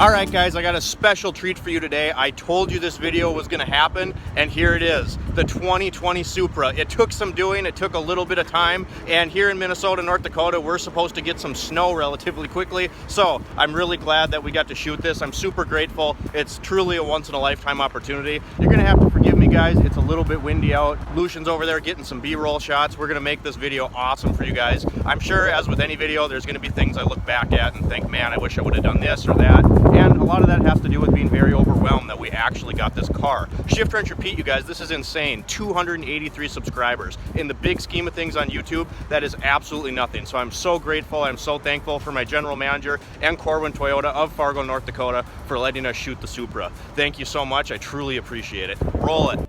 Alright guys, I got a special treat for you today. I told you this video was going to happen, and here it is. The 2020 Supra. It took some doing, it took a little bit of time, and here in Minnesota, North Dakota, we're supposed to get some snow relatively quickly, so I'm really glad that we got to shoot this. I'm super grateful. It's truly a once-in-a-lifetime opportunity. You're going to have to forgive me guys, it's a little bit windy out. Lucian's over there getting some B-roll shots. We're going to make this video awesome for you guys. I'm sure, as with any video, there's going to be things I look back at and think, man, I wish I would have done this or that. And a lot of that has to do with being very overwhelmed that we actually got this car. Shift, wrench, repeat, you guys, this is insane. 283 subscribers. In the big scheme of things on YouTube, that is absolutely nothing. So I'm so grateful, I'm so thankful for my general manager and Corwin Toyota of Fargo, North Dakota for letting us shoot the Supra. Thank you so much, I truly appreciate it. Roll it.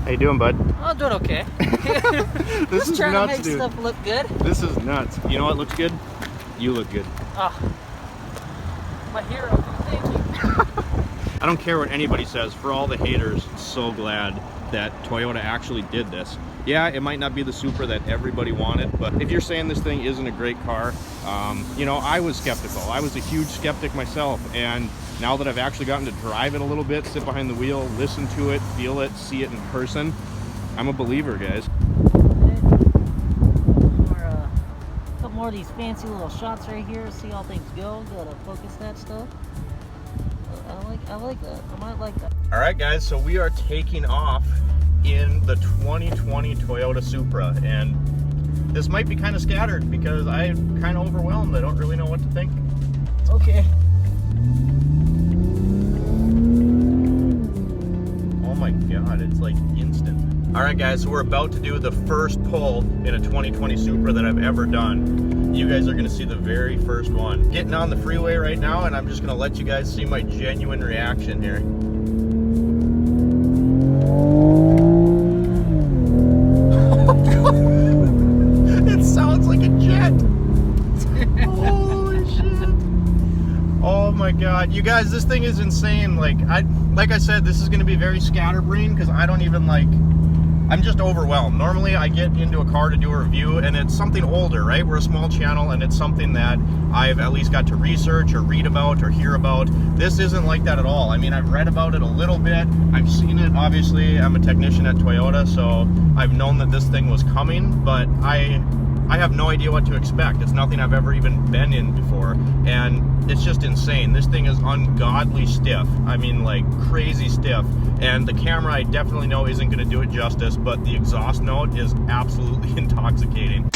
How you doing, bud? I'm doing okay. This Just is trying nuts, to make dude. stuff look good. This is nuts. You know what looks good? You look good. Oh, my hero. Thank you. I don't care what anybody says. For all the haters, so glad that Toyota actually did this. Yeah, it might not be the Supra that everybody wanted, but if you're saying this thing isn't a great car, you know, I was skeptical. I was a huge skeptic myself, and now that I've actually gotten to drive it a little bit, sit behind the wheel, listen to it, feel it, see it in person, I'm a believer, guys. A couple more of these fancy little shots right here. See how things go. Gotta focus that stuff. I like that. I might like that. All right, guys, so we are taking off in the 2020 Toyota Supra, and this might be kind of scattered because I'm kind of overwhelmed. I don't really know what to think. Okay. Oh my God, it's like instant. All right, guys, so we're about to do the first pull in a 2020 Supra that I've ever done. You guys are gonna see the very first one. Getting on the freeway right now, and I'm just gonna let you guys see my genuine reaction here. It sounds like a jet. Holy shit. Oh my God. You guys, this thing is insane. Like I said, this is going to be very scatterbrained because I don't even I'm just overwhelmed. Normally I get into a car to do a review and it's something older, right? We're a small channel and it's something that I've at least got to research or read about or hear about. This isn't like that at all. I mean, I've read about it a little bit. I've seen it, obviously. I'm a technician at Toyota, so I've known that this thing was coming, but I have no idea what to expect. It's nothing I've ever even been in before, and it's just insane. This thing is ungodly stiff. I mean, like crazy stiff, and the camera I definitely know isn't going to do it justice, but the exhaust note is absolutely intoxicating.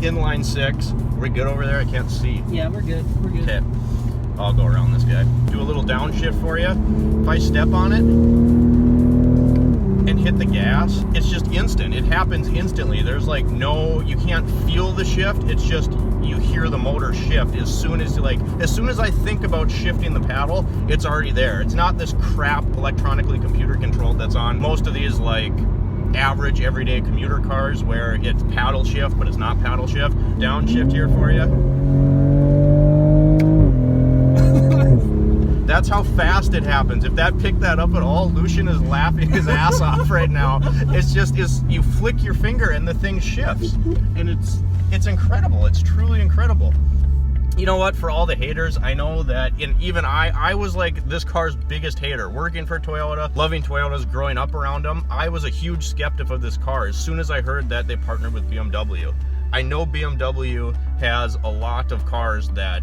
Inline 6. We're good over there? I can't see. Yeah, we're good. We're good. Okay. I'll go around this guy. Do a little downshift for you. If I step on it and hit the gas, it's just instant. It happens instantly. There's like no, you can't feel the shift. It's just, you hear the motor shift as soon as I think about shifting the paddle, it's already there. It's not this crap electronically computer controlled that's on most of these like average everyday commuter cars where it's paddle shift, but it's not paddle shift. Downshift here for you. That's how fast it happens. If that picked that up at all, Lucien is laughing his ass off right now. It's just, you flick your finger and the thing shifts. And it's incredible. It's truly incredible. You know what, for all the haters, I know that even I was like this car's biggest hater. Working for Toyota, loving Toyotas, growing up around them, I was a huge skeptic of this car as soon as I heard that they partnered with BMW. I know BMW has a lot of cars that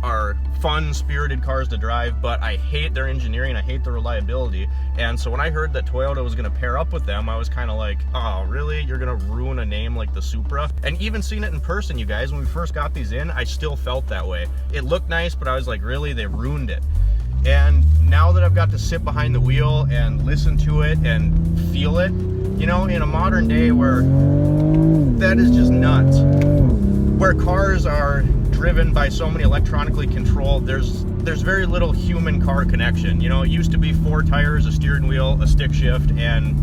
are fun, spirited cars to drive, but I hate their engineering, I hate the reliability. And so when I heard that Toyota was gonna pair up with them, I was kind of like, oh, really? You're gonna ruin a name like the Supra? And even seeing it in person, you guys, when we first got these in, I still felt that way. It looked nice, but I was like, really? They ruined it. And now that I've got to sit behind the wheel and listen to it and feel it, you know, in a modern day where that is just nuts, where cars are driven by so many electronically controlled, there's very little human car connection. You know, it used to be 4 tires, a steering wheel, a stick shift, and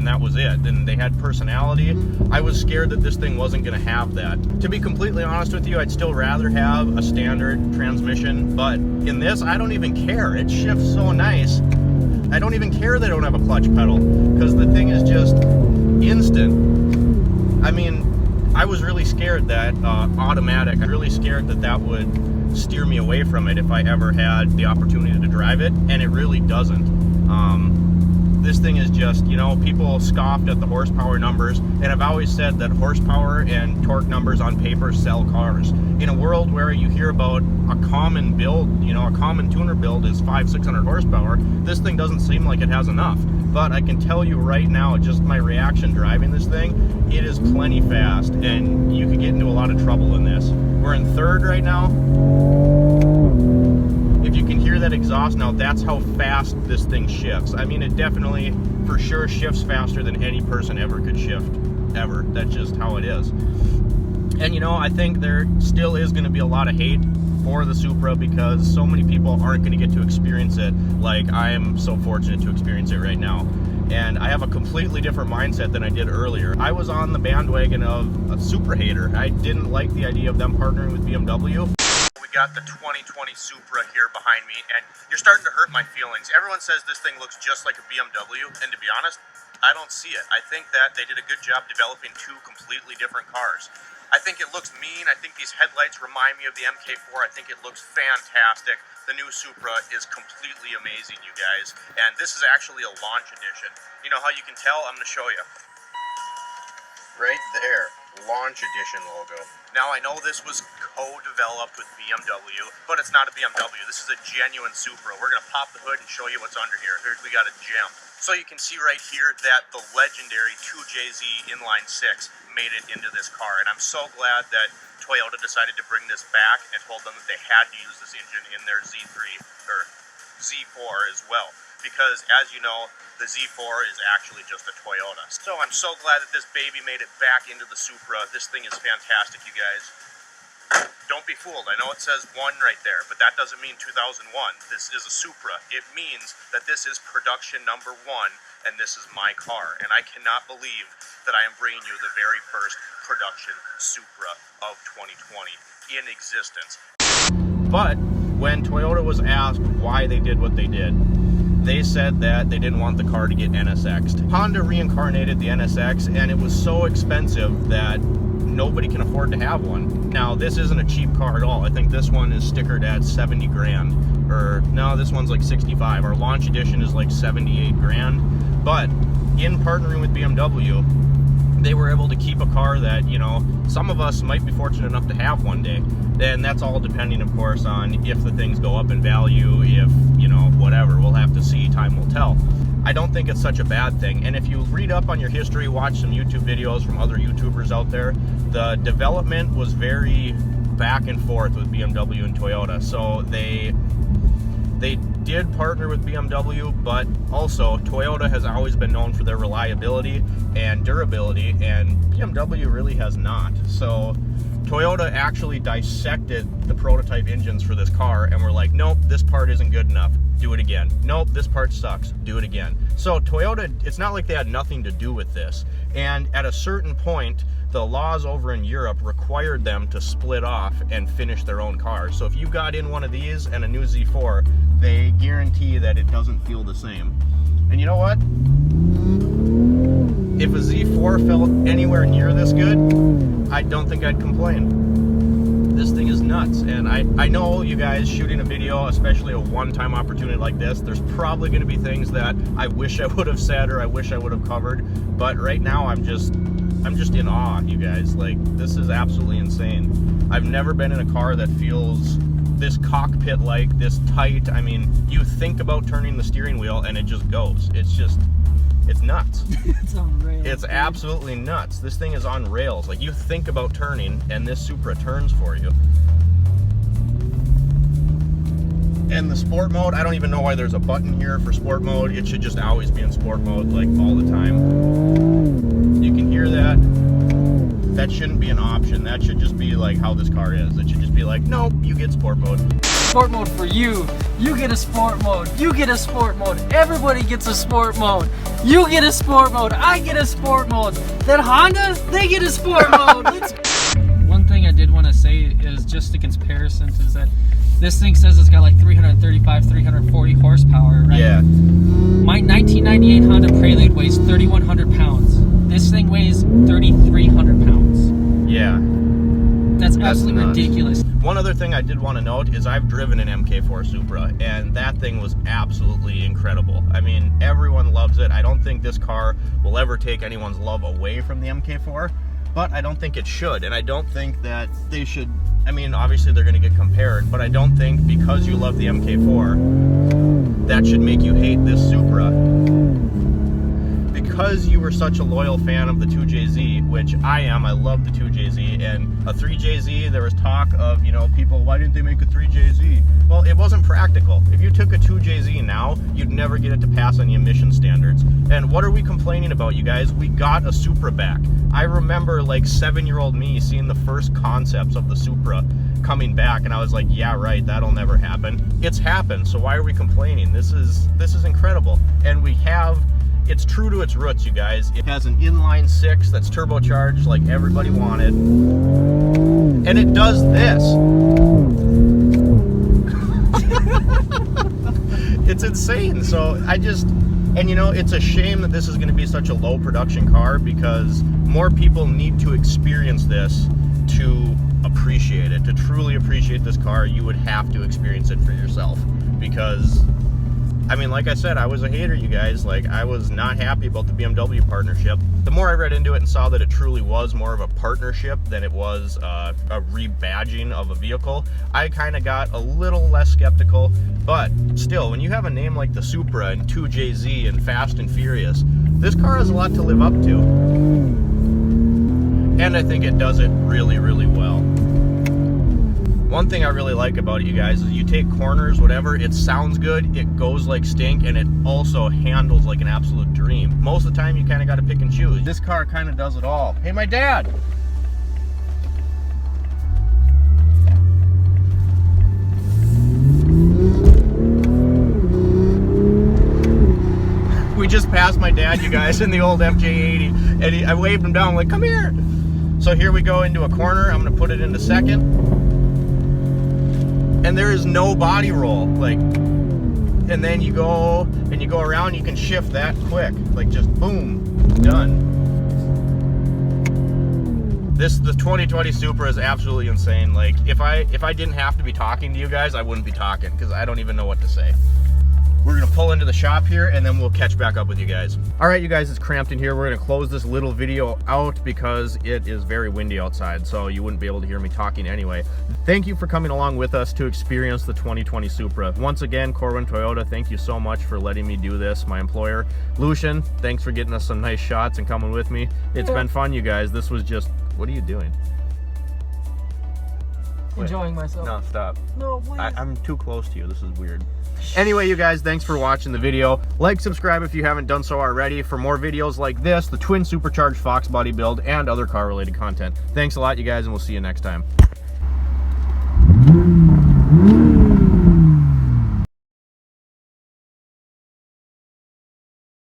that was it. And they had personality. I was scared that this thing wasn't going to have that. To be completely honest with you, I'd still rather have a standard transmission, but in this, I don't even care. It shifts so nice. I don't even care they don't have a clutch pedal, because the thing is just instant. I mean, I was really scared that automatic, I'm really scared that would steer me away from it if I ever had the opportunity to drive it, and it really doesn't. This thing is just, you know, people scoffed at the horsepower numbers, and I've always said that horsepower and torque numbers on paper sell cars. In a world where you hear about a common build, you know, a common tuner build is 500-600 horsepower, this thing doesn't seem like it has enough. But I can tell you right now, just my reaction driving this thing, it is plenty fast, and you could get into a lot of trouble in this. We're in third right now. If you can hear that exhaust now, that's how fast this thing shifts. I mean, it definitely, for sure, shifts faster than any person ever could shift, ever. That's just how it is. And you know, I think there still is going to be a lot of hate for the Supra because so many people aren't going to get to experience it like I am so fortunate to experience it right now. And I have a completely different mindset than I did earlier. I was on the bandwagon of a Supra hater. I didn't like the idea of them partnering with BMW. We got the 2020 Supra here behind me, and you're starting to hurt my feelings. Everyone says this thing looks just like a BMW, and to be honest, I don't see it. I think that they did a good job developing 2 completely different cars. I think it looks mean. I think these headlights remind me of the MK4. I think it looks fantastic. The new Supra is completely amazing, you guys. And this is actually a launch edition. You know how you can tell? I'm going to show you. Right there. Launch edition logo. Now I know this was co-developed with BMW, but it's not a BMW. This is a genuine Supra. We're going to pop the hood and show you what's under here. Here we got a gem. So you can see right here that the legendary 2JZ Inline 6 made it into this car. And I'm so glad that Toyota decided to bring this back and told them that they had to use this engine in their Z3 or Z4 as well. Because as you know, the Z4 is actually just a Toyota. So I'm so glad that this baby made it back into the Supra. This thing is fantastic, you guys. Don't be fooled. I know it says 1 right there, but that doesn't mean 2001. This is a Supra. It means that this is production number 1, and this is my car. And I cannot believe that I am bringing you the very first production Supra of 2020 in existence. But when Toyota was asked why they did what they did, they said that they didn't want the car to get NSX'd. Honda reincarnated the NSX, and it was so expensive that nobody can afford to have one. Now, this isn't a cheap car at all. I think this one is stickered at 70 grand. Or, no, this one's like 65. Our launch edition is like 78 grand. But in partnering with BMW, they were able to keep a car that, you know, some of us might be fortunate enough to have one day. And that's all depending, of course, on if the things go up in value, if, you know, whatever. We'll have to see. Time will tell. I don't think it's such a bad thing. And if you read up on your history, watch some YouTube videos from other YouTubers out there, the development was very back and forth with BMW and Toyota. So they did partner with BMW, but also Toyota has always been known for their reliability and durability, and BMW really has not. So Toyota actually dissected the prototype engines for this car and were like, nope, this part isn't good enough, do it again. Nope, this part sucks, do it again. So Toyota, it's not like they had nothing to do with this. And at a certain point, the laws over in Europe required them to split off and finish their own cars. So if you got in one of these and a new Z4, they guarantee that it doesn't feel the same. And you know what? If a Z4 felt anywhere near this good, I don't think I'd complain. This thing is nuts. And I know you guys shooting a video, especially a one-time opportunity like this, there's probably going to be things that I wish I would have said or I wish I would have covered. But right now I'm just in awe, you guys. Like, this is absolutely insane. I've never been in a car that feels this cockpit-like, this tight. I mean, you think about turning the steering wheel and it just goes. It's nuts. It's on rails. It's absolutely nuts. This thing is on rails. Like, you think about turning and this Supra turns for you. And the sport mode, I don't even know why there's a button here for sport mode. It should just always be in sport mode, like, all the time. You can hear that. That shouldn't be an option. That should just be like how this car is. It should just be like, nope, you get sport mode. Sport mode for you. You get a sport mode. You get a sport mode. Everybody gets a sport mode. You get a sport mode. I get a sport mode. That Honda, they get a sport mode. One thing I did want to say is just the comparison is that this thing says it's got like 335, 340 horsepower, right? Yeah. My 1998 Honda Prelude weighs 3,100 pounds. This thing weighs 3,300 pounds. Yeah. That's absolutely nuts. ridiculous. One other thing I did want to note is I've driven an MK4 Supra, and that thing was absolutely incredible. I mean, everyone loves it. I don't think this car will ever take anyone's love away from the MK4, but I don't think it should, and I don't think that they should. I mean, obviously they're going to get compared, but I don't think because you love the MK4, that should make you hate this Supra. Because you were such a loyal fan of the 2JZ, which I am, I love the 2JZ, and a 3JZ, there was talk of, you know, people, why didn't they make a 3JZ? Well, it wasn't practical. If you took a 2JZ now, you'd never get it to pass on the emission standards. And what are we complaining about, you guys? We got a Supra back. I remember, like, 7-year-old me seeing the first concepts of the Supra coming back, and I was like, yeah, right, that'll never happen. It's happened, so why are we complaining? This is incredible. And we have... It's true to its roots, you guys. It has an inline 6 that's turbocharged like everybody wanted. And it does this. It's insane. So and you know, it's a shame that this is going to be such a low production car because more people need to experience this to appreciate it. To truly appreciate this car, you would have to experience it for yourself because... I mean, like I said, I was a hater, you guys. Like, I was not happy about the BMW partnership. The more I read into it and saw that it truly was more of a partnership than it was a rebadging of a vehicle, I kind of got a little less skeptical. But still, when you have a name like the Supra and 2JZ and Fast and Furious, this car has a lot to live up to. And I think it does it really, really well. One thing I really like about it, you guys, is you take corners, whatever, it sounds good, it goes like stink, and it also handles like an absolute dream. Most of the time, you kind of got to pick and choose. This car kind of does it all. Hey, my dad! We just passed my dad, you guys, in the old FJ80, and I waved him down, like, come here! So here we go into a corner. I'm going to put it into second. And there is no body roll, like, and then you go around, you can shift that quick, like just boom, done. The 2020 Supra is absolutely insane. Like, if I didn't have to be talking to you guys, I wouldn't be talking because I don't even know what to say. We're gonna pull into the shop here and then we'll catch back up with you guys. All right, you guys, it's cramped in here. We're gonna close this little video out because it is very windy outside, so you wouldn't be able to hear me talking anyway. Thank you for coming along with us to experience the 2020 Supra. Once again, Corwin Toyota, thank you so much for letting me do this, my employer. Lucien, thanks for getting us some nice shots and coming with me. It's been fun, you guys. This was just, what are you doing? enjoying myself. No, stop. No, please. I'm too close to you. This is weird. Anyway, you guys, thanks for watching the video. Like, subscribe if you haven't done so already for more videos like this, the twin supercharged Fox body build, and other car related content. Thanks a lot, you guys, and we'll see you next time.